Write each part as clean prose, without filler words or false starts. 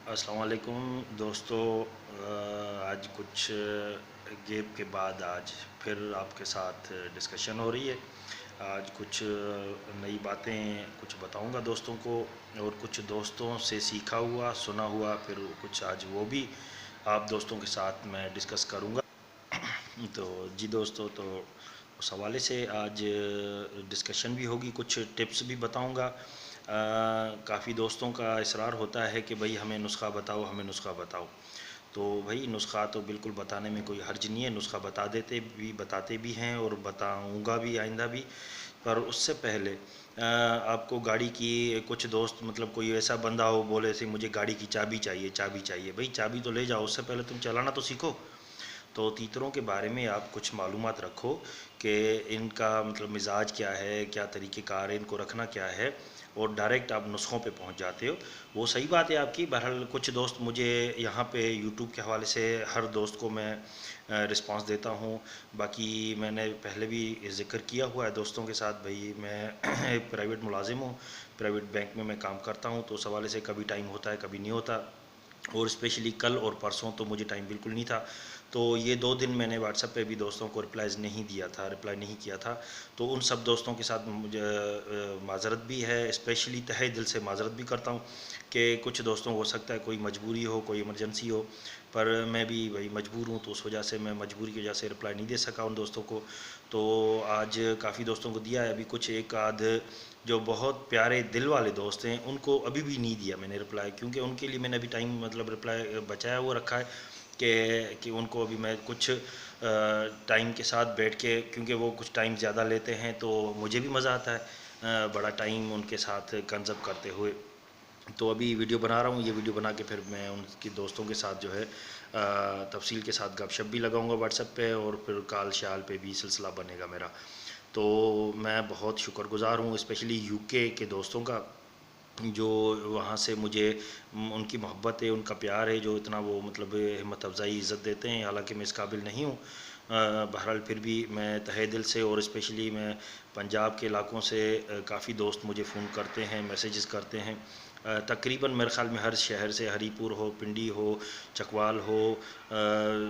अस्सलाम वालेकुम दोस्तों। आज कुछ गैप के बाद आज फिर आपके साथ डिस्कशन हो रही है। आज कुछ नई बातें कुछ बताऊंगा दोस्तों को, और कुछ दोस्तों से सीखा हुआ सुना हुआ फिर कुछ आज वो भी आप दोस्तों के साथ मैं डिस्कस करूंगा। तो जी दोस्तों, तो उस हवाले से आज डिस्कशन भी होगी, कुछ टिप्स भी बताऊंगा। काफ़ी दोस्तों का इसरार होता है कि भाई हमें नुस्खा बताओ, हमें नुस्खा बताओ। तो भाई नुस्खा तो बिल्कुल बताने में कोई हर्ज नहीं है, नुस्खा बताते भी हैं और बताऊंगा भी आइंदा भी। पर उससे पहले आपको गाड़ी की, कुछ दोस्त मतलब कोई ऐसा बंदा हो बोले से मुझे गाड़ी की चाबी चाहिए, चाबी चाहिए। भाई चाबी तो ले जाओ, उससे पहले तुम चलाना तो सीखो। तो तीतरों के बारे में आप कुछ मालूमात रखो कि इनका मतलब मिजाज क्या है, क्या तरीक़ेकार है, इनको रखना क्या है, और डायरेक्ट आप नुस्ख़ों पे पहुंच जाते हो। वो सही बात है आपकी। बहरहाल कुछ दोस्त मुझे यहाँ पे यूट्यूब के हवाले से हर दोस्त को मैं रिस्पांस देता हूँ। बाकी मैंने पहले भी ज़िक्र किया हुआ है दोस्तों के साथ, भाई मैं एक प्राइवेट मुलाजिम हूँ, प्राइवेट बैंक में मैं काम करता हूँ। तो उस हवाले से कभी टाइम होता है, कभी नहीं होता। और स्पेशली कल और परसों तो मुझे टाइम बिल्कुल नहीं था। तो ये 2 दिन मैंने व्हाट्सएप पे भी दोस्तों को रिप्लाई नहीं किया था। तो उन सब दोस्तों के साथ मुझे माज़रत भी है, स्पेशली तहे दिल से माज़रत भी करता हूँ कि कुछ दोस्तों को हो सकता है कोई मजबूरी हो, कोई इमरजेंसी हो। पर मैं भी वही मजबूर हूँ, तो उस वजह से मैं मजबूरी की वजह से रिप्लाई नहीं दे सका उन दोस्तों को। तो आज काफ़ी दोस्तों को दिया है, अभी कुछ एक आध जो बहुत प्यारे दिल वाले दोस्त हैं उनको अभी भी नहीं दिया मैंने रिप्लाई, क्योंकि उनके लिए मैंने अभी टाइम मतलब रिप्लाई बचाया हुआ रखा है कि उनको अभी मैं कुछ टाइम के साथ बैठ के, क्योंकि वो कुछ टाइम ज़्यादा लेते हैं तो मुझे भी मज़ा आता है बड़ा टाइम उनके साथ कंजर्व करते हुए। तो अभी वीडियो बना रहा हूँ, ये वीडियो बना के फिर मैं उनकी दोस्तों के साथ जो है तफसील के साथ गपशप भी लगाऊंगा व्हाट्सएप पे, और फिर काल शाल पे भी सिलसिला बनेगा मेरा। तो मैं बहुत शुक्रगुज़ार हूँ स्पेशली यूके के दोस्तों का, जो वहाँ से मुझे उनकी मोहब्बत है, उनका प्यार है, जो इतना वो मतलब हिम्मत अफ़ज़ाई इज़्ज़त देते हैं। हालांकि मैं इस काबिल नहीं हूँ, बहरहाल फिर भी मैं तहे दिल से, और स्पेशली मैं पंजाब के इलाकों से काफ़ी दोस्त मुझे फ़ोन करते हैं, मैसेजेस करते हैं। तकरीबन मेरे ख़्याल में हर शहर से, हरीपुर हो, पिंडी हो, चकवाल हो,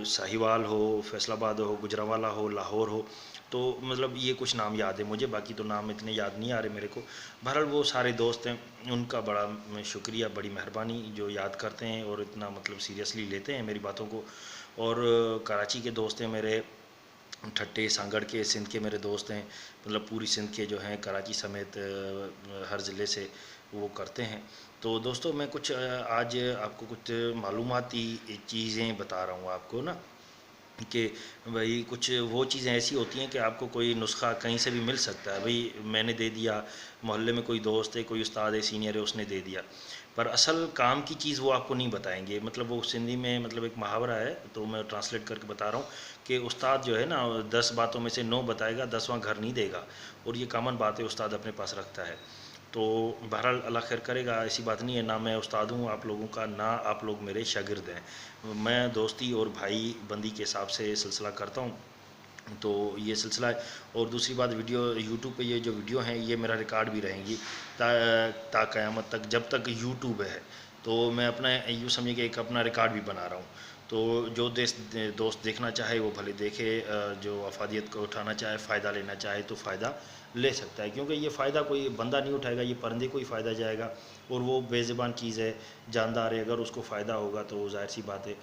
साहिवाल हो, फैसलाबाद हो, गुजरांवाला हो, लाहौर हो। तो मतलब ये कुछ नाम याद है मुझे, बाकी तो नाम इतने याद नहीं आ रहे मेरे को। बहरहाल वो सारे दोस्त हैं, उनका बड़ा शुक्रिया, बड़ी मेहरबानी जो याद करते हैं और इतना मतलब सीरियसली लेते हैं मेरी बातों को। और कराची के दोस्त हैं मेरे, ठट्टे सांगड़ के, सिंध के मेरे दोस्त हैं, मतलब पूरी सिंध के जो हैं, कराची समेत हर ज़िले से वो करते हैं। तो दोस्तों मैं कुछ आज आपको कुछ मालूमाती चीज़ें बता रहा हूँ आपको ना, कि भाई कुछ वो चीज़ें ऐसी होती हैं कि आपको कोई नुस्खा कहीं से भी मिल सकता है। भाई मैंने दे दिया, मोहल्ले में कोई दोस्त है, कोई उस्ताद है, सीनियर है, उसने दे दिया, पर असल काम की चीज़ वो आपको नहीं बताएंगे। मतलब वो सिंधी में मतलब एक मुहावरा है, तो मैं ट्रांसलेट करके बता रहा हूँ कि उस्ताद जो है ना, 10 बातों में से 9 बताएगा, 10वां घर नहीं देगा। और ये कॉमन बात है, उस्ताद अपने पास रखता है। तो बहरहाल अल्लाह खैर करेगा, ऐसी बात नहीं है, ना मैं उस्ताद हूँ आप लोगों का, ना आप लोग मेरे शागिर्द हैं। मैं दोस्ती और भाई बंदी के हिसाब से सिलसिला करता हूँ। तो ये सिलसिला है। और दूसरी बात, वीडियो यूट्यूब पे ये जो वीडियो हैं ये मेरा रिकॉर्ड भी रहेंगी ता क़यामत तक, जब तक यूट्यूब है। तो मैं अपना यूँ समझिए कि एक अपना रिकॉर्ड भी बना रहा हूँ। तो जो दोस्त देखना चाहे वो भले देखे, जो अफादियत को उठाना चाहे, फ़ायदा लेना चाहे तो फ़ायदा ले सकता है, क्योंकि ये फ़ायदा कोई बंदा नहीं उठाएगा, ये परिंदे को ही फ़ायदा जाएगा। और वो बेज़ुबान चीज़ है, जानदार है, अगर उसको फ़ायदा होगा तो ज़ाहिर सी बात है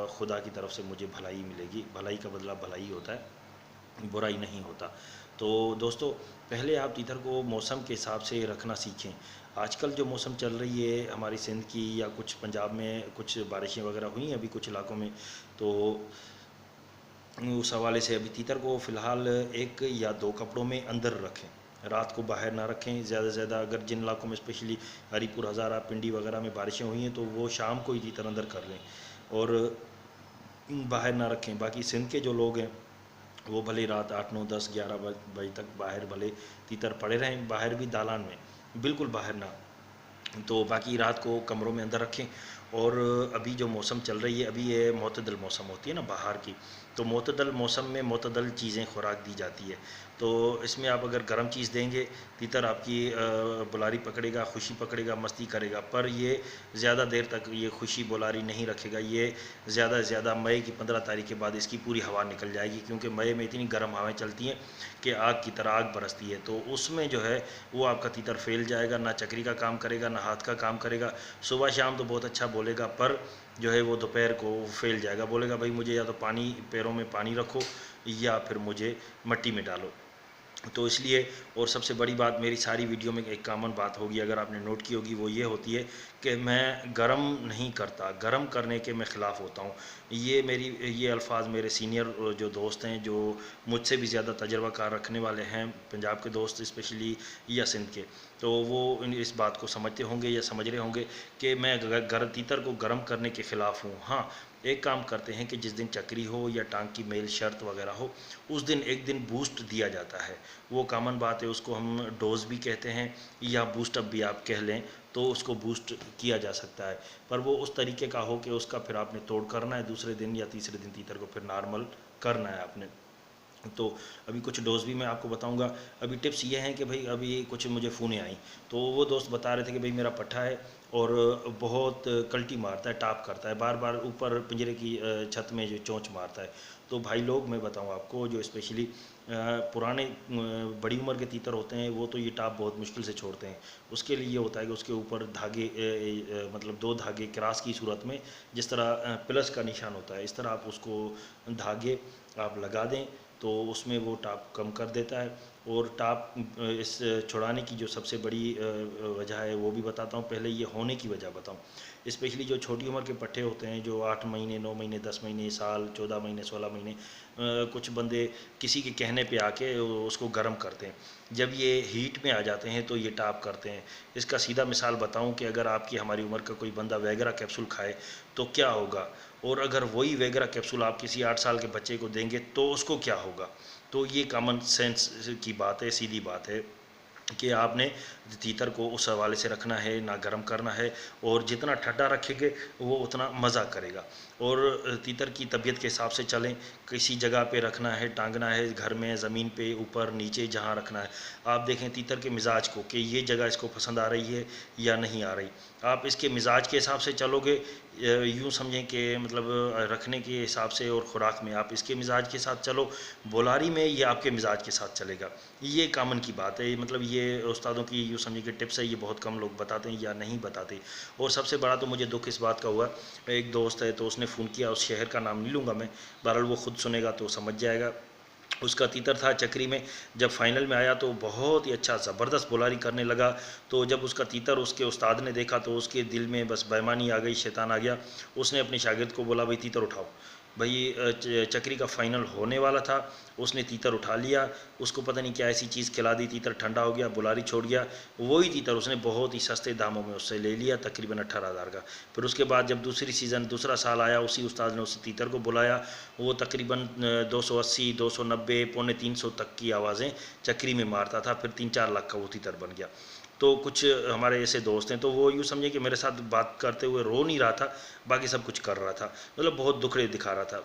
खुदा की तरफ से मुझे भलाई मिलेगी। भलाई का बदला भलाई होता है, बुराई नहीं होता। तो दोस्तों पहले आप तीतर को मौसम के हिसाब से रखना सीखें। आजकल जो मौसम चल रही है हमारी सिंध की, या कुछ पंजाब में कुछ बारिशें वगैरह हुई हैं अभी कुछ इलाकों में, तो उस हवाले से अभी तीतर को फ़िलहाल 1 या 2 कपड़ों में अंदर रखें, रात को बाहर ना रखें ज़्यादा से ज़्यादा। अगर जिन इलाकों में स्पेशली हरीपुर, हज़ारा, पिंडी वगैरह में बारिशें हुई हैं तो वो शाम को ही तीतर अंदर कर लें और बाहर ना रखें। बाकी सिंध के जो लोग हैं वो भले रात 8, 9, 10, 11 बजे तक बाहर भले तीतर पड़े रहें, बाहर भी दालान में, बिल्कुल बाहर ना। तो बाकी रात को कमरों में अंदर रखें। और अभी जो मौसम चल रही है, अभी ये मुतदल मौसम होती है ना बाहर की, तो मोतदल मौसम में मोतदल चीज़ें खुराक दी जाती है। तो इसमें आप अगर गर्म चीज़ देंगे, तीतर आपकी बुलारी पकड़ेगा, खुशी पकड़ेगा, मस्ती करेगा, पर ये ज़्यादा देर तक ये खुशी बुलारी नहीं रखेगा। ये ज़्यादा से ज़्यादा मई की 15 तारीख के बाद इसकी पूरी हवा निकल जाएगी, क्योंकि मई में इतनी गर्म हवाएं चलती हैं कि आग की तरह आग बरसती है। तो उसमें जो है वो आपका तीतर फैल जाएगा, ना चक्री का काम करेगा, ना हाथ का काम करेगा। सुबह शाम तो बहुत अच्छा बोलेगा, पर जो है वो दोपहर को फैल जाएगा, बोलेगा भाई मुझे या तो पानी, पैरों में पानी रखो, या फिर मुझे मिट्टी में डालो। तो इसलिए, और सबसे बड़ी बात, मेरी सारी वीडियो में एक कॉमन बात होगी, अगर आपने नोट की होगी, वो ये होती है कि मैं गरम नहीं करता, गरम करने के मैं ख़िलाफ़ होता हूँ। ये अल्फाज मेरे सीनियर जो दोस्त हैं, जो मुझसे भी ज़्यादा तजर्बाकार रखने वाले हैं, पंजाब के दोस्त स्पेशली या सिंध के, तो वो इस बात को समझते होंगे या समझ रहे होंगे कि मैं तीतर को गर्म करने के ख़िलाफ़ हूँ। हाँ, एक काम करते हैं कि जिस दिन चक्री हो या टांग की मेल शर्त वगैरह हो, उस दिन एक दिन बूस्ट दिया जाता है। वो कॉमन बात है, उसको हम डोज भी कहते हैं या बूस्टअप भी आप कह लें, तो उसको बूस्ट किया जा सकता है। पर वो उस तरीके का हो कि उसका फिर आपने तोड़ करना है दूसरे दिन या तीसरे दिन तीतर को फिर नॉर्मल करना है आपने। तो अभी कुछ डोज भी मैं आपको बताऊंगा। अभी टिप्स ये हैं कि भाई अभी कुछ मुझे फ़ोनें आई, तो वो दोस्त बता रहे थे कि भाई मेरा पट्ठा है और बहुत कल्टी मारता है, टाप करता है, बार बार ऊपर पिंजरे की छत में जो चोंच मारता है। तो भाई लोग, मैं बताऊं आपको, जो स्पेशली पुराने बड़ी उम्र के तीतर होते हैं, वो तो ये टाप बहुत मुश्किल से छोड़ते हैं। उसके लिए ये होता है कि उसके ऊपर धागे, मतलब 2 धागे क्रॉस की सूरत में, जिस तरह प्लस का निशान होता है, इस तरह आप उसको धागे आप लगा दें, तो उसमें वो टाप कम कर देता है। और टाप इस छुड़ाने की जो सबसे बड़ी वजह है वो भी बताता हूँ। पहले ये होने की वजह बताऊँ। स्पेशली जो छोटी उम्र के पट्ठे होते हैं, जो 8 महीने, 9 महीने, 10 महीने, साल, 14 महीने, 16 महीने, कुछ बंदे किसी के कहने पे आके उसको गर्म करते हैं। जब ये हीट में आ जाते हैं तो ये टाप करते हैं। इसका सीधा मिसाल बताऊं कि अगर आपकी हमारी उम्र का कोई बंदा वैगरा कैप्सूल खाए तो क्या होगा, और अगर वही वैगरा कैप्सूल आप किसी 8 साल के बच्चे को देंगे तो उसको क्या होगा। तो ये कॉमन सेंस की बात है, सीधी बात है कि आपने तीतर को उस हवाले से रखना है, ना गर्म करना है, और जितना ठंडा रखेंगे वो उतना मज़ा करेगा। और तीतर की तबीयत के हिसाब से चलें, किसी जगह पे रखना है, टांगना है, घर में, ज़मीन पे, ऊपर नीचे, जहाँ रखना है। आप देखें तीतर के मिजाज को कि ये जगह इसको पसंद आ रही है या नहीं आ रही। आप इसके मिजाज के हिसाब से चलोगे, यूँ समझें कि मतलब रखने के हिसाब से और ख़ुराक में आप इसके मिजाज के साथ चलो, बोलारी में ये आपके मिजाज के साथ चलेगा। ये कॉमन की बात है, मतलब ये उस्तादों की यूँ समझिए कि टिप्स है, ये बहुत कम लोग बताते हैं या नहीं बताते। और सबसे बड़ा तो मुझे दुख इस बात का हुआ, एक दोस्त है तो उसने फ़ोन किया, उस शहर का नाम नहीं लूँगा मैं, बहरहाल वो खुद सुनेगा तो समझ जाएगा। उसका तीतर था चक्री में, जब फाइनल में आया तो बहुत ही अच्छा ज़बरदस्त बॉलरी करने लगा। तो जब उसका तीतर उसके उस्ताद ने देखा तो उसके दिल में बस बेईमानी आ गई, शैतान आ गया। उसने अपने शागिर्द को बोला भाई तीतर उठाओ। भाई चक्री का फाइनल होने वाला था, उसने तीतर उठा लिया, उसको पता नहीं क्या ऐसी चीज़ खिला दी, तीतर ठंडा हो गया, बुलारी छोड़ गया। वही तीतर उसने बहुत ही सस्ते दामों में उससे ले लिया, तकरीबन 18,000 का। फिर उसके बाद जब दूसरा साल आया, उसी उस्ताद ने उस तीतर को बुलाया। वो तकरीबन 280, 290, पौने 300 तक की आवाज़ें चक्री में मारता था। फिर 3-4 लाख का वो तीतर बन गया। तो कुछ हमारे ऐसे दोस्त हैं, तो वो यूँ समझे कि मेरे साथ बात करते हुए रो नहीं रहा था, बाकी सब कुछ कर रहा था, मतलब बहुत दुखड़े दिखा रहा था।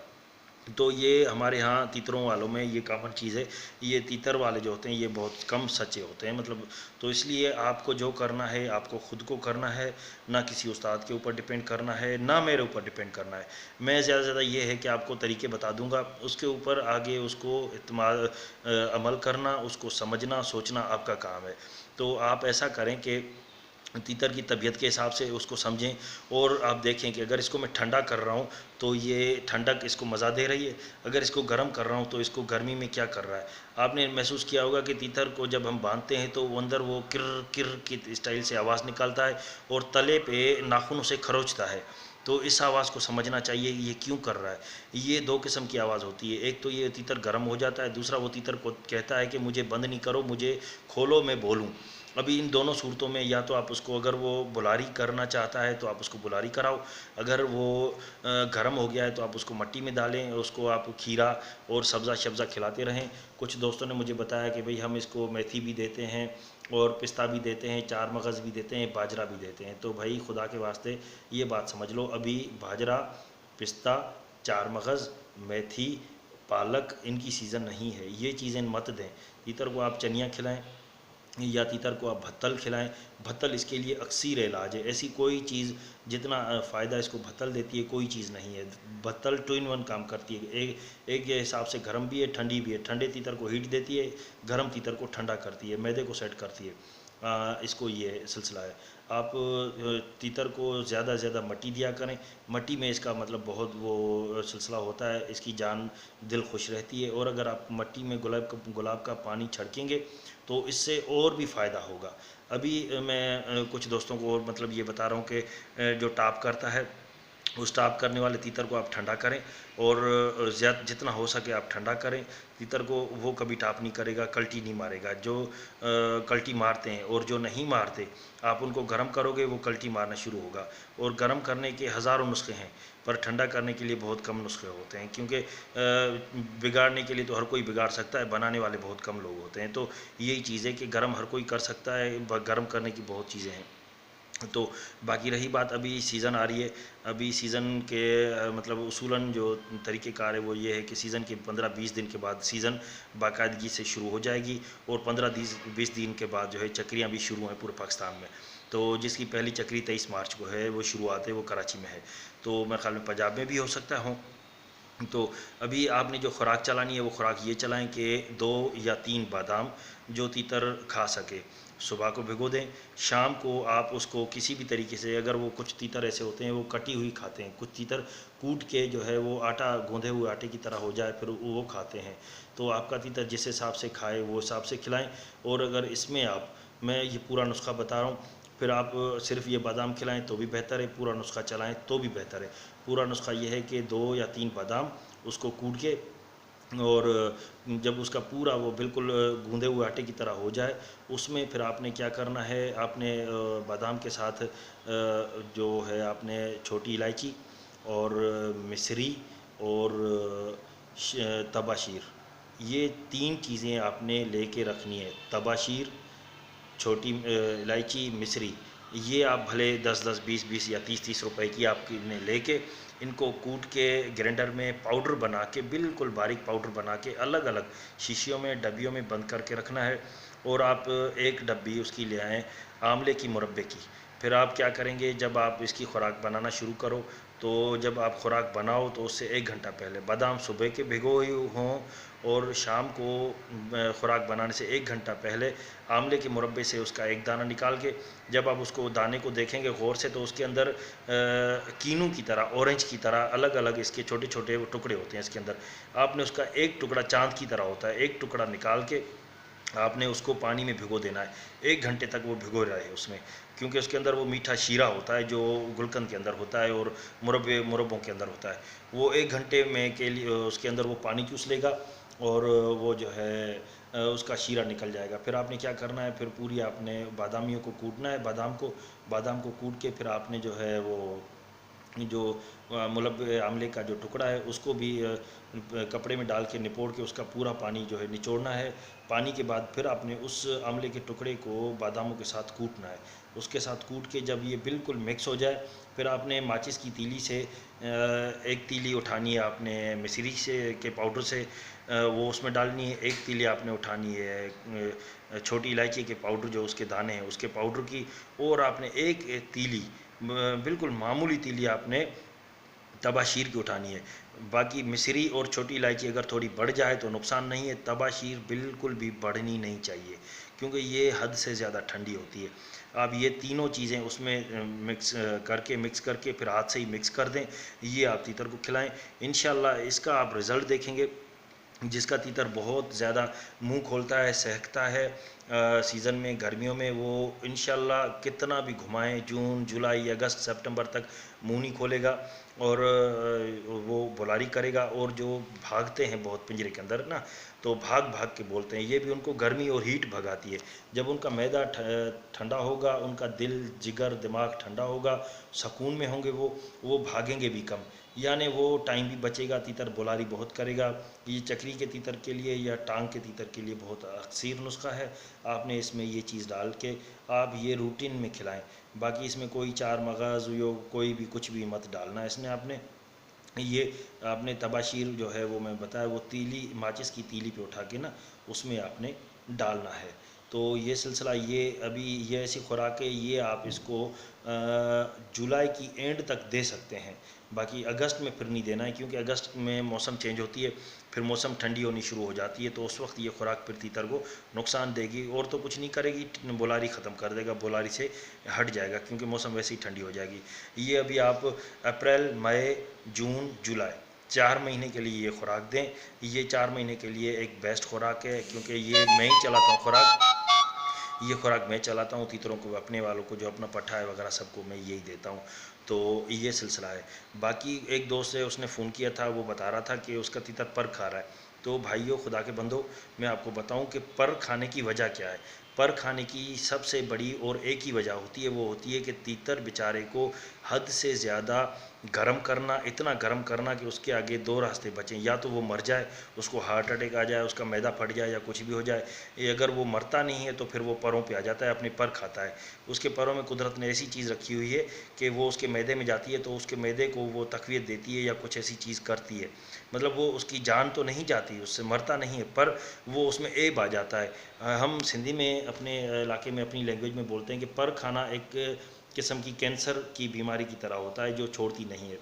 तो ये हमारे यहाँ तीतरों वालों में ये कॉमन चीज़ है। ये तीतर वाले जो होते हैं ये बहुत कम सच्चे होते हैं, मतलब। तो इसलिए आपको जो करना है आपको ख़ुद को करना है, ना किसी उस्ताद के ऊपर डिपेंड करना है, ना मेरे ऊपर डिपेंड करना है। मैं ज़्यादा से ज़्यादा ये है कि आपको तरीके बता दूंगा, उसके ऊपर आगे उसको इत्माल अमल करना, उसको समझना, सोचना आपका काम है। तो आप ऐसा करें कि तीतर की तबीयत के हिसाब से उसको समझें। और आप देखें कि अगर इसको मैं ठंडा कर रहा हूँ तो ये ठंडक इसको मज़ा दे रही है, अगर इसको गर्म कर रहा हूँ तो इसको गर्मी में क्या कर रहा है। आपने महसूस किया होगा कि तीतर को जब हम बांधते हैं तो वो अंदर वो किर किर की स्टाइल से आवाज़ निकालता है और तले पे नाखूनों से खरोचता है। तो इस आवाज़ को समझना चाहिए ये क्यों कर रहा है। ये 2 किस्म की आवाज़ होती है, एक तो ये तीतर गर्म हो जाता है, दूसरा वो तीतर को कहता है कि मुझे बंद नहीं करो, मुझे खोलो, मैं बोलूँ। अभी इन दोनों सूरतों में या तो आप उसको, अगर वो बुलारी करना चाहता है तो आप उसको बुलारी कराओ, अगर वो गर्म हो गया है तो आप उसको मट्टी में डालें, उसको आप खीरा और सब्ज़ा शब्ज़ा खिलाते रहें। कुछ दोस्तों ने मुझे बताया कि भाई हम इसको मेथी भी देते हैं और पिस्ता भी देते हैं, चार मगज़ भी देते हैं, बाजरा भी देते हैं। तो भाई खुदा के वास्ते ये बात समझ लो, अभी बाजरा, पिस्ता, चार मगज़, मेथी पालक इनकी सीज़न नहीं है, ये चीज़ें मत दें। तीतर को आप चनिया खिलाएं या तीतर को आप भत्तल खिलाएं। भत्तल इसके लिए अक्सीर इलाज है, ऐसी कोई चीज़ जितना फ़ायदा इसको भत्तल देती है कोई चीज़ नहीं है। भत्तल 2 in 1 काम करती है। एक ये हिसाब से गर्म भी है ठंडी भी है। ठंडे तीतर को हीट देती है, गर्म तीतर को ठंडा करती है, मैदे को सेट करती है। इसको ये सिलसिला है। आप तीतर को ज़्यादा से ज़्यादा मट्टी दिया करें। मट्टी में इसका मतलब बहुत वो सिलसिला होता है, इसकी जान दिल खुश रहती है। और अगर आप मट्टी में गुलाब का पानी छिड़केंगे तो इससे और भी फ़ायदा होगा। अभी मैं कुछ दोस्तों को और मतलब ये बता रहा हूँ कि जो टाप करता है उस टाप करने वाले तीतर को आप ठंडा करें और जितना हो सके आप ठंडा करें। तीतर को वो कभी टाप नहीं करेगा, कल्टी नहीं मारेगा। जो कल्टी मारते हैं और जो नहीं मारते, आप उनको गर्म करोगे वो कल्टी मारना शुरू होगा। और गर्म करने के हज़ारों नुस्खे हैं, पर ठंडा करने के लिए बहुत कम नुस्खे होते हैं, क्योंकि बिगाड़ने के लिए तो हर कोई बिगाड़ सकता है, बनाने वाले बहुत कम लोग होते हैं। तो यही चीज़ है कि गर्म हर कोई कर सकता है, गर्म करने की बहुत चीज़ें हैं। तो बाकी रही बात, अभी सीज़न आ रही है। अभी सीज़न के मतलब उसूलन जो तरीक़ेकार है वो ये है कि सीज़न के 15-20 दिन के बाद सीज़न बाकायदगी से शुरू हो जाएगी। और 15-20 दिन के बाद जो है चक्रियाँ भी शुरू हैं पूरे पाकिस्तान में। तो जिसकी पहली चक्री 23 मार्च को है, वो शुरुआत है, वो कराची में है। तो मेरे ख्याल में पंजाब में भी हो सकता हो। तो अभी आपने जो खुराक चलानी है वो खुराक ये चलाएं कि 2 या 3 बादाम जो तीतर खा सके सुबह को भिगो दें। शाम को आप उसको किसी भी तरीके से, अगर वो कुछ तीतर ऐसे होते हैं वो कटी हुई खाते हैं, कुछ तीतर कूट के जो है वो आटा गूँधे हुए आटे की तरह हो जाए फिर वो खाते हैं। तो आपका तीतर जिस हिसाब से खाए वो हिसाब से खिलाएं। और अगर इसमें आप, मैं ये पूरा नुस्खा बता रहा हूँ, फिर आप सिर्फ ये बादाम खिलाएं तो भी बेहतर है, पूरा नुस्खा चलाएं तो भी बेहतर है। पूरा नुस्खा ये है कि 2 या 3 बादाम उसको कूट के, और जब उसका पूरा वो बिल्कुल गूंदे हुए आटे की तरह हो जाए, उसमें फिर आपने क्या करना है, आपने बादाम के साथ जो है आपने छोटी इलायची और मिश्री और तबाशीर, ये 3 चीज़ें आपने लेके रखनी है। तबाशीर, छोटी इलायची, मिश्री, ये आप भले 10-10, 20-20 या 30-30 रुपए की आपने लेके इनको कूट के ग्राइंडर में पाउडर बना के, बिल्कुल बारीक पाउडर बना के अलग अलग शीशियों में डब्बियों में बंद करके रखना है। और आप एक डब्बी उसकी ले आएँ आंवले की मुरब्बे की। फिर आप क्या करेंगे, जब आप इसकी खुराक बनाना शुरू करो, तो जब आप खुराक बनाओ तो उससे 1 घंटा पहले बादाम सुबह के भिगोए हों, और शाम को खुराक बनाने से 1 घंटा पहले आंवले के मुरब्बे से उसका एक दाना निकाल के, जब आप उसको दाने को देखेंगे गौर से तो उसके अंदर कीनू की तरह, ऑरेंज की तरह अलग अलग इसके छोटे छोटे टुकड़े होते हैं इसके अंदर। आपने उसका एक टुकड़ा चांद की तरह होता है, एक टुकड़ा निकाल के आपने उसको पानी में भिगो देना है। 1 घंटे तक वो भिगो रहे उसमें, क्योंकि उसके अंदर वो मीठा शीरा होता है जो गुलकंद के अंदर होता है और मुरब्बों के अंदर होता है। वो 1 घंटे में के लिए उसके अंदर वो पानी चूस लेगा और वो जो है उसका शीरा निकल जाएगा। फिर आपने क्या करना है, फिर पूरी आपने बादामियों को कूटना है, बादाम को कूट के फिर आपने जो है वो जो मुरब्बे आंवले का जो टुकड़ा है उसको भी कपड़े में डाल के निपोड़ के उसका पूरा पानी जो है निचोड़ना है। पानी के बाद फिर आपने उस आंवले के टुकड़े को बादामों के साथ कूटना है। उसके साथ कूट के जब ये बिल्कुल मिक्स हो जाए, फिर आपने माचिस की तीली से एक तीली उठानी है आपने मिश्री से के पाउडर से, वो उसमें डालनी है। एक तीली आपने उठानी है छोटी इलायची के पाउडर जो उसके दाने हैं उसके पाउडर की। और आपने एक तीली, बिल्कुल मामूली तीली आपने तबाशीर की उठानी है। बाकी मिश्री और छोटी इलायची अगर थोड़ी बढ़ जाए तो नुकसान नहीं है, तबाशीर बिल्कुल भी बढ़नी नहीं चाहिए, क्योंकि ये हद से ज़्यादा ठंडी होती है। आप ये तीनों चीज़ें उसमें मिक्स करके फिर हाथ से ही मिक्स कर दें। ये आप तीतर को खिलाएं, इंशाल्लाह इसका आप रिज़ल्ट देखेंगे। जिसका तीतर बहुत ज़्यादा मुंह खोलता है, सहकता है सीज़न में, गर्मियों में, वो इंशाल्लाह कितना भी घुमाएं, जून जुलाई अगस्त सितंबर तक मुंह नहीं खोलेगा और वो बुलारी करेगा। और जो भागते हैं बहुत पिंजरे के अंदर ना, तो भाग भाग के बोलते हैं, ये भी उनको गर्मी और हीट भगाती है। जब उनका मैदा ठंडा होगा, उनका दिल जिगर दिमाग ठंडा होगा, सुकून में होंगे, वो भागेंगे भी कम, यानी वो टाइम भी बचेगा। तीतर बुलारी बहुत करेगा। ये चक्री के तीतर के लिए या टांग के तीतर के लिए बहुत अक्सीर नुस्खा है। आपने इसमें ये चीज़ डाल के आप ये रूटीन में खिलाएं। बाकी इसमें कोई चार मगज़ यो कोई भी कुछ भी मत डालना इसमें आपने। ये आपने तबाशीर जो है वो मैं बताया, वो तीली माचिस की तीली पे उठा के ना उसमें आपने डालना है। तो ये सिलसिला, ये अभी ये ऐसी खुराक है, ये आप इसको जुलाई की एंड तक दे सकते हैं। बाकी अगस्त में फिर नहीं देना है, क्योंकि अगस्त में मौसम चेंज होती है, फिर मौसम ठंडी होनी शुरू हो जाती है, तो उस वक्त ये खुराक फिर तीतर को नुकसान देगी। और तो कुछ नहीं करेगी, बोलारी ख़त्म कर देगा, बोलारी से हट जाएगा, क्योंकि मौसम वैसे ही ठंडी हो जाएगी। ये अभी आप अप्रैल, मई, जून, जुलाई 4 महीने के लिए ये खुराक दें। ये 4 महीने के लिए एक बेस्ट खुराक है, क्योंकि ये मैं ही चलाता हूँ खुराक, ये खुराक मैं चलाता हूँ तीतरों को, अपने वालों को जो अपना पट्ठा है वगैरह सबको मैं यही देता हूँ। तो ये सिलसिला है। बाकी एक दोस्त है, उसने फ़ोन किया था, वो बता रहा था कि उसका तीतर पर खा रहा है। तो भाइयों, खुदा के बंदो, मैं आपको बताऊं कि पर खाने की वजह क्या है। पर खाने की सबसे बड़ी और एक ही वजह होती है, वो होती है कि तीतर बेचारे को हद से ज़्यादा गर्म करना, इतना गर्म करना कि उसके आगे दो रास्ते बचें, या तो वो मर जाए, उसको हार्ट अटैक आ जाए, उसका मैदा फट जाए, या कुछ भी हो जाए। ये अगर वो मरता नहीं है तो फिर वो परों पे आ जाता है, अपने पर खाता है। उसके परों में कुदरत ने ऐसी चीज़ रखी हुई है कि वो उसके मैदे में जाती है, तो उसके मैदे को वो तक़वियत देती है या कुछ ऐसी चीज़ करती है। मतलब वो उसकी जान तो नहीं जाती, उससे मरता नहीं है, पर वो उसमें ऐब आ जाता है। हम सिंधी में अपने इलाके में अपनी लैंग्वेज में बोलते हैं कि पर खाना एक किस्म की कैंसर की बीमारी की तरह होता है, जो छोड़ती नहीं है।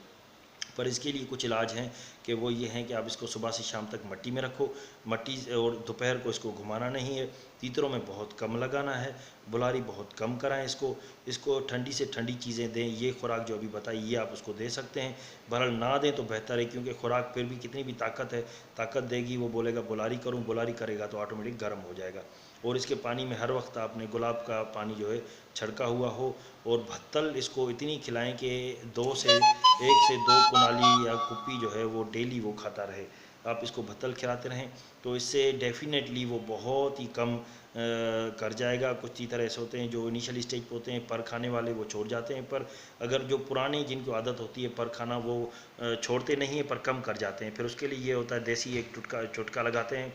पर इसके लिए कुछ इलाज हैं, कि वो ये हैं कि आप इसको सुबह से शाम तक मिट्टी में रखो, मिट्टी, और दोपहर को इसको घुमाना नहीं है, तीतरों में बहुत कम लगाना है, बुलारी बहुत कम कराएं इसको। इसको ठंडी से ठंडी चीज़ें दें। ये खुराक जो अभी बताई ये आप उसको दे सकते हैं। बहरहाल ना दें तो बेहतर है, क्योंकि खुराक फिर भी कितनी भी ताकत है, ताकत देगी, वो बोलेगा बुलारी करूँ, बुलारी करेगा तो ऑटोमेटिक गर्म हो जाएगा। और इसके पानी में हर वक्त आपने गुलाब का पानी जो है छड़का हुआ हो, और भत्तल इसको इतनी खिलाएं कि 1 से 2 कुनाली या कुप्पी जो है वो डेली वो खाता रहे। आप इसको भत्तल खिलाते रहें, तो इससे डेफिनेटली वो बहुत ही कम कर जाएगा। कुछ तीतर ऐसे होते हैं जो इनिशियल स्टेज पे होते हैं पर खाने वाले, वो छोड़ जाते हैं, पर अगर जो पुराने जिनको आदत होती है पर खाना, वो छोड़ते नहीं है पर कम कर जाते हैं। फिर उसके लिए ये होता है, देसी एक चुटका लगाते हैं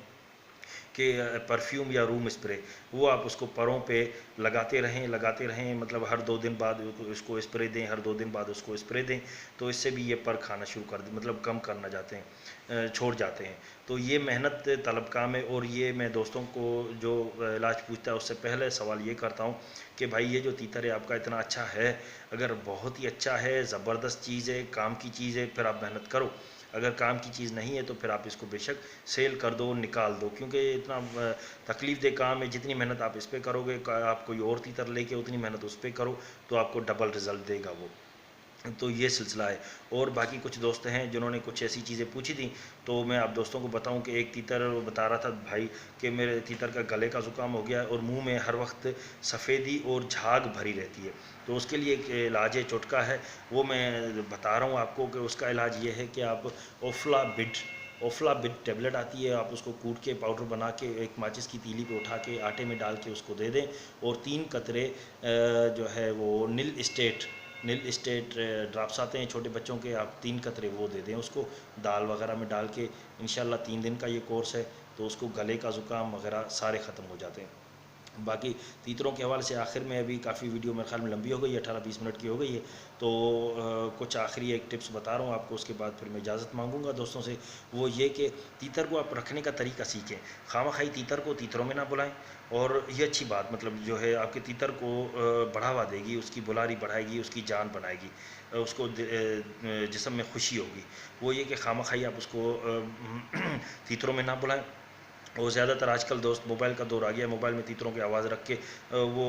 कि परफ्यूम या रूम स्प्रे, वो आप उसको परों पे लगाते रहें, मतलब हर 2 दिन बाद उसको स्प्रे दें, हर 2 दिन बाद उसको स्प्रे दें, तो इससे भी ये पर खाना शुरू कर दे, मतलब कम करना जाते हैं, छोड़ जाते हैं। तो ये मेहनत तलब काम है। और ये मैं दोस्तों को जो इलाज पूछता है उससे पहले सवाल ये करता हूँ कि भाई ये जो तीतर है आपका इतना अच्छा है, अगर बहुत ही अच्छा है, ज़बरदस्त चीज़ है, काम की चीज़ है, फिर आप मेहनत करो। अगर काम की चीज़ नहीं है तो फिर आप इसको बेशक सेल कर दो, निकाल दो, क्योंकि इतना तकलीफ़ दे काम है। जितनी मेहनत आप इस पर करोगे, आप कोई और तीतर लेके उतनी मेहनत उस पर करो, तो आपको डबल रिज़ल्ट देगा वो। तो ये सिलसिला है। और बाकी कुछ दोस्त हैं जिन्होंने कुछ ऐसी चीज़ें पूछी थी, तो मैं आप दोस्तों को बताऊं कि एक तीतर बता रहा था भाई कि मेरे तीतर का गले का ज़ुकाम हो गया है और मुंह में हर वक्त सफ़ेदी और झाग भरी रहती है। तो उसके लिए एक इलाज है, चुटका है, वो मैं बता रहा हूँ आपको कि उसका इलाज ये है कि आप ओफ्ला बिड टेबलेट आती है, आप उसको कूट के पाउडर बना के एक माचिस की तीली पे उठा के आटे में डाल के उसको दे दें। और 3 कतरे जो है वो नील स्टेट ड्राप्स आते हैं छोटे बच्चों के, आप 3 कतरे वो दे दें उसको, दाल वगैरह में डाल के। इंशाल्लाह 3 दिन का ये कोर्स है, तो उसको गले का ज़ुकाम वगैरह सारे ख़त्म हो जाते हैं। बाकी तीतरों के हवाले से आखिर में, अभी काफ़ी वीडियो मेरे ख्याल में लंबी हो गई है, 18-20 मिनट की हो गई है, तो कुछ आखिरी एक टिप्स बता रहा हूँ आपको, उसके बाद फिर मैं इजाज़त मांगूंगा दोस्तों से। वो ये कि तीतर को आप रखने का तरीका सीखें, खामखाई तीतर को तीतरों में ना बुलाएं। और ये अच्छी बात, मतलब जो है आपके तीतर को बढ़ावा देगी, उसकी बुलारी बढ़ाएगी, उसकी जान बनाएगी, उसको जिस्म में खुशी होगी। वो ये कि खामखाई आप उसको तीतरों में ना बुलाएं। वो ज़्यादातर आजकल दोस्त, मोबाइल का दौर आ गया, मोबाइल में तीतरों की आवाज़ रख के वो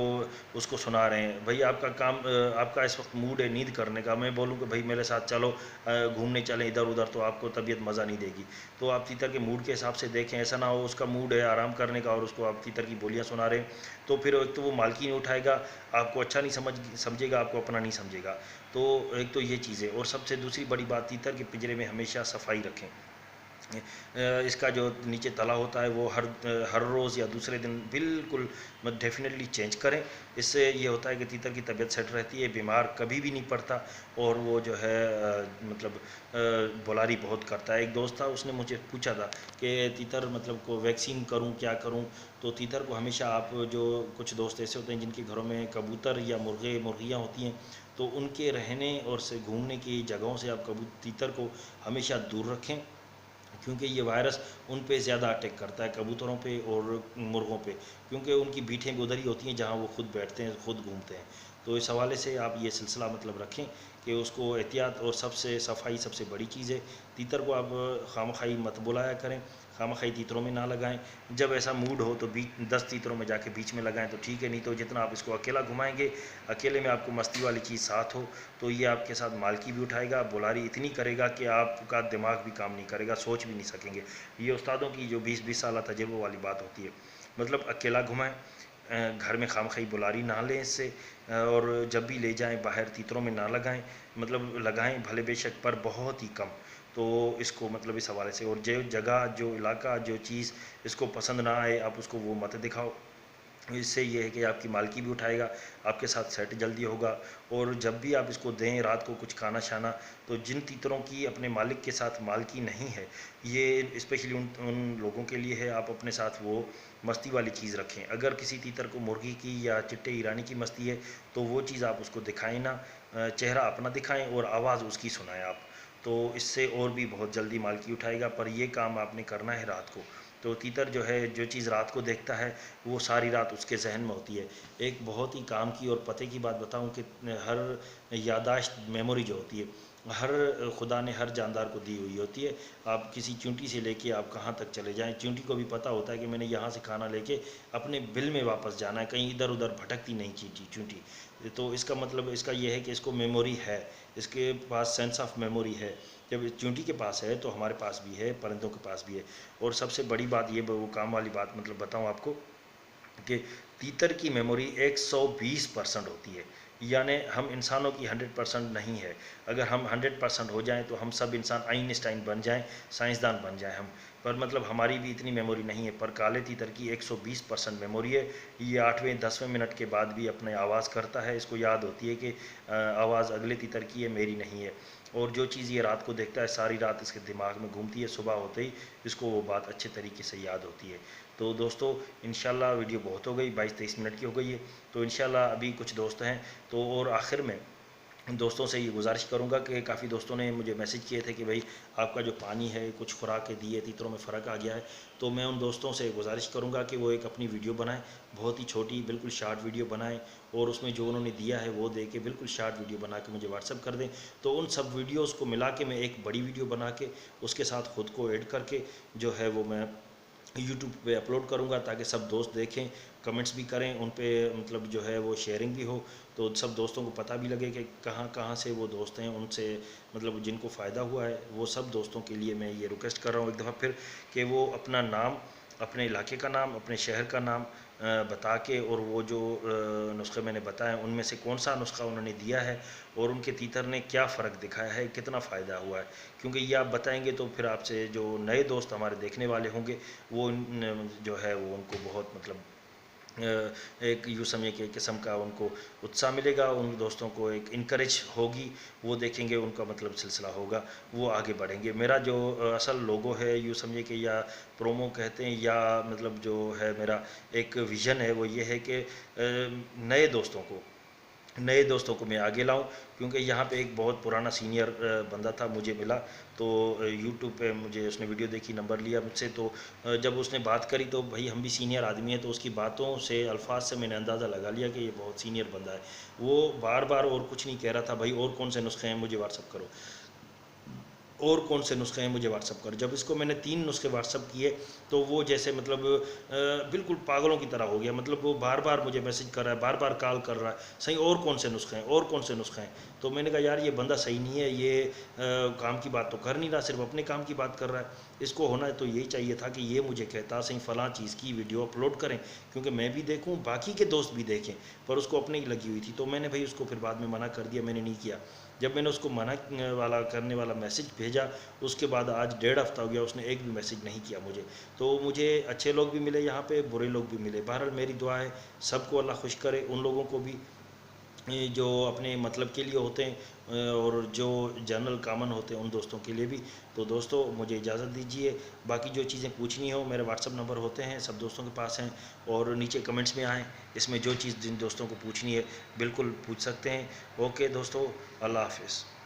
उसको सुना रहे हैं। भाई आपका काम, आपका इस वक्त मूड है नींद करने का, मैं बोलूँ कि भाई मेरे साथ चलो घूमने चलें इधर उधर, तो आपको तबीयत मज़ा नहीं देगी। तो आप तीतर के मूड के हिसाब से देखें, ऐसा ना हो उसका मूड है आराम करने का और उसको आप तीतर की बोलियाँ सुना रहे हैं, तो फिर एक तो वो मालकी नहीं उठाएगा, आपको अच्छा नहीं समझेगा, आपको अपना नहीं समझेगा। तो एक तो ये चीज़ है। और सबसे दूसरी बड़ी बात, तीतर के पिंजरे में हमेशा सफाई रखें। इसका जो नीचे तला होता है वो हर रोज़ या दूसरे दिन बिल्कुल डेफिनेटली चेंज करें। इससे ये होता है कि तीतर की तबीयत सेट रहती है, बीमार कभी भी नहीं पड़ता, और वो जो है मतलब बुलारी बहुत करता है। एक दोस्त था, उसने मुझे पूछा था कि तीतर मतलब को वैक्सीन करूं, क्या करूं। तो तीतर को हमेशा आप, जो कुछ दोस्त ऐसे होते हैं जिनके घरों में कबूतर या मुर्गियाँ होती हैं, तो उनके रहने और से घूमने की जगहों से आप तीतर को हमेशा दूर रखें, क्योंकि ये वायरस उन पे ज़्यादा अटैक करता है, कबूतरों पे और मुर्गों पे, क्योंकि उनकी बीटें भी उधर ही होती हैं जहाँ वो खुद बैठते हैं, खुद घूमते हैं। तो इस हवाले से आप ये सिलसिला मतलब रखें कि उसको एहतियात, और सबसे सफाई सबसे बड़ी चीज़ है। तीतर को आप खामखाई मत बुलाया करें, खामखाई तीतरों में ना लगाएं। जब ऐसा मूड हो तो 10 तीतरों में जाके बीच में लगाएं तो ठीक है, नहीं तो जितना आप इसको अकेला घुमाएंगे, अकेले में आपको मस्ती वाली चीज़ साथ हो तो ये आपके साथ मालकी भी उठाएगा, बुलारी इतनी करेगा कि आपका दिमाग भी काम नहीं करेगा, सोच भी नहीं सकेंगे। ये उस्तादों की जो 20-20 साल तजुर्बे वाली बात होती है। मतलब अकेला घुमाएं, घर में खामखाई बुलारी ना लें इससे, और जब भी ले जाएं बाहर तीतरों में ना लगाएं, मतलब लगाएं भले बेशक पर बहुत ही कम। तो इसको मतलब इस हवाले से, और जो जगह, जो इलाका, जो चीज़ इसको पसंद ना आए आप उसको वो मत दिखाओ। इससे ये है कि आपकी मालकी भी उठाएगा, आपके साथ सेट जल्दी होगा। और जब भी आप इसको दें रात को कुछ खाना शाना, तो जिन तीतरों की अपने मालिक के साथ मालकी नहीं है, ये स्पेशली उन लोगों के लिए है, आप अपने साथ वो मस्ती वाली चीज़ रखें। अगर किसी तीतर को मुर्गी की या चिट्टे ईरानी की मस्ती है तो वो चीज़ आप उसको दिखाएं ना, चेहरा अपना दिखाएं और आवाज़ उसकी सुनाएं आप, तो इससे और भी बहुत जल्दी मालकी उठाएगा। पर ये काम आपने करना है रात को। तो तीतर जो है, जो चीज़ रात को देखता है वो सारी रात उसके जहन में होती है। एक बहुत ही काम की और पते की बात बताऊं कि हर यादाश्त, मेमोरी जो होती है, हर खुदा ने हर जानदार को दी हुई होती है। आप किसी चूंटी से लेके आप कहाँ तक चले जाएं, चूंटी को भी पता होता है कि मैंने यहाँ से खाना लेके अपने बिल में वापस जाना है, कहीं इधर उधर भटकती नहीं चूंटी। तो इसका मतलब इसका यह है कि इसको मेमोरी है, इसके पास सेंस ऑफ मेमोरी है। जब चूंटी के पास है तो हमारे पास भी है, परिंदों के पास भी है। और सबसे बड़ी बात ये, वो काम वाली बात मतलब बताऊं आपको, कि तीतर की मेमोरी 120% होती है, यानी हम इंसानों की 100% नहीं है। अगर हम 100% हो जाएं तो हम सब इंसान आइंस्टाइन बन जाएं, साइंसदान बन जाएं हम, पर मतलब हमारी भी इतनी मेमोरी नहीं है। पर काले तीतर की 120% मेमोरी है। ये 8वें-10वें मिनट के बाद भी अपने आवाज़ करता है, इसको याद होती है कि आवाज़ अगले तीतर की है, मेरी नहीं है। और जो चीज़ ये रात को देखता है सारी रात इसके दिमाग में घूमती है, सुबह होते ही इसको वो बात अच्छे तरीके से याद होती है। तो दोस्तों इंशाल्लाह वीडियो बहुत हो गई, 22-23 मिनट की हो गई है। तो इंशाल्लाह अभी कुछ दोस्त हैं तो, और आखिर में दोस्तों से ये गुजारिश करूंगा कि काफ़ी दोस्तों ने मुझे मैसेज किए थे कि भाई आपका जो पानी है कुछ खुराकें दी है, तीतरों में फ़र्क आ गया है। तो मैं उन दोस्तों से गुजारिश करूंगा कि वो एक अपनी वीडियो बनाएं, बहुत ही छोटी बिल्कुल शार्ट वीडियो बनाएं, और उसमें जो उन्होंने दिया है वो दे के बिल्कुल शार्ट वीडियो बना के मुझे व्हाट्सअप कर दें। तो उन सब वीडियोज़ को मिला के मैं एक बड़ी वीडियो बना के उसके साथ ख़ुद को ऐड करके जो है वो मैं यूट्यूब पे अपलोड करूँगा, ताकि सब दोस्त देखें, कमेंट्स भी करें उन पे, मतलब जो है वो शेयरिंग भी हो, तो सब दोस्तों को पता भी लगे कि कहाँ कहाँ से वो दोस्त हैं, उनसे मतलब जिनको फ़ायदा हुआ है। वो सब दोस्तों के लिए मैं ये रिक्वेस्ट कर रहा हूँ एक दफ़ा फिर, कि वो अपना नाम, अपने इलाके का नाम, अपने शहर का नाम बता के, और वो जो नुस्खे मैंने बताए उनमें से कौन सा नुस्खा उन्होंने दिया है और उनके तीतर ने क्या फ़र्क दिखाया है, कितना फ़ायदा हुआ है। क्योंकि ये आप बताएंगे तो फिर आपसे जो नए दोस्त हमारे देखने वाले होंगे वो जो है वो उनको बहुत मतलब एक यूँ समझिए कि किस्म का उनको उत्साह मिलेगा, उन दोस्तों को एक इनकरेज होगी, वो देखेंगे उनका मतलब सिलसिला होगा, वो आगे बढ़ेंगे। मेरा जो असल लोगो है यूँ समझिए कि, या प्रोमो कहते हैं, या मतलब जो है मेरा एक विज़न है, वो ये है कि नए दोस्तों को मैं आगे लाऊं। क्योंकि यहाँ पे एक बहुत पुराना सीनियर बंदा था, मुझे मिला तो यूट्यूब पे मुझे उसने वीडियो देखी, नंबर लिया मुझसे। तो जब उसने बात करी तो भाई हम भी सीनियर आदमी हैं, तो उसकी बातों से, अल्फाज से मैंने अंदाज़ा लगा लिया कि ये बहुत सीनियर बंदा है। वो बार बार और कुछ नहीं कह रहा था, भाई और कौन से नुस्खे हैं मुझे व्हाट्सअप करो, और कौन से नुस्खे हैं मुझे व्हाट्सअप कर। जब इसको मैंने 3 नुस्खे व्हाट्सअप किए तो वो जैसे मतलब बिल्कुल पागलों की तरह हो गया। मतलब वो बार बार मुझे मैसेज कर रहा है, बार बार कॉल कर रहा है, सही और कौन से नुस्खे हैं, और कौन से नुस्खे हैं। तो मैंने कहा यार ये बंदा सही नहीं है, ये काम की बात तो कर नहीं रहा, सिर्फ अपने काम की बात कर रहा है। इसको होना तो यही चाहिए था कि ये मुझे कहता सही फ़लाँ चीज़ की वीडियो अपलोड करें, क्योंकि मैं भी देखूँ, बाकी के दोस्त भी देखें। पर उसको अपने ही लगी हुई थी, तो मैंने भाई उसको फिर बाद में मना कर दिया, मैंने नहीं किया। जब मैंने उसको मना वाला करने वाला मैसेज भेजा, उसके बाद आज 1.5 हफ्ता हो गया, उसने एक भी मैसेज नहीं किया मुझे। तो मुझे अच्छे लोग भी मिले यहाँ पे, बुरे लोग भी मिले। बहरहाल मेरी दुआ है सबको अल्लाह खुश करे, उन लोगों को भी जो अपने मतलब के लिए होते हैं और जो जनरल कॉमन होते हैं उन दोस्तों के लिए भी। तो दोस्तों मुझे इजाज़त दीजिए, बाकी जो चीज़ें पूछनी हो मेरे व्हाट्सअप नंबर होते हैं, सब दोस्तों के पास हैं, और नीचे कमेंट्स में आएँ, इसमें जो चीज़ जिन दोस्तों को पूछनी है बिल्कुल पूछ सकते हैं। ओके दोस्तों, अल्लाह हाफ़िज़।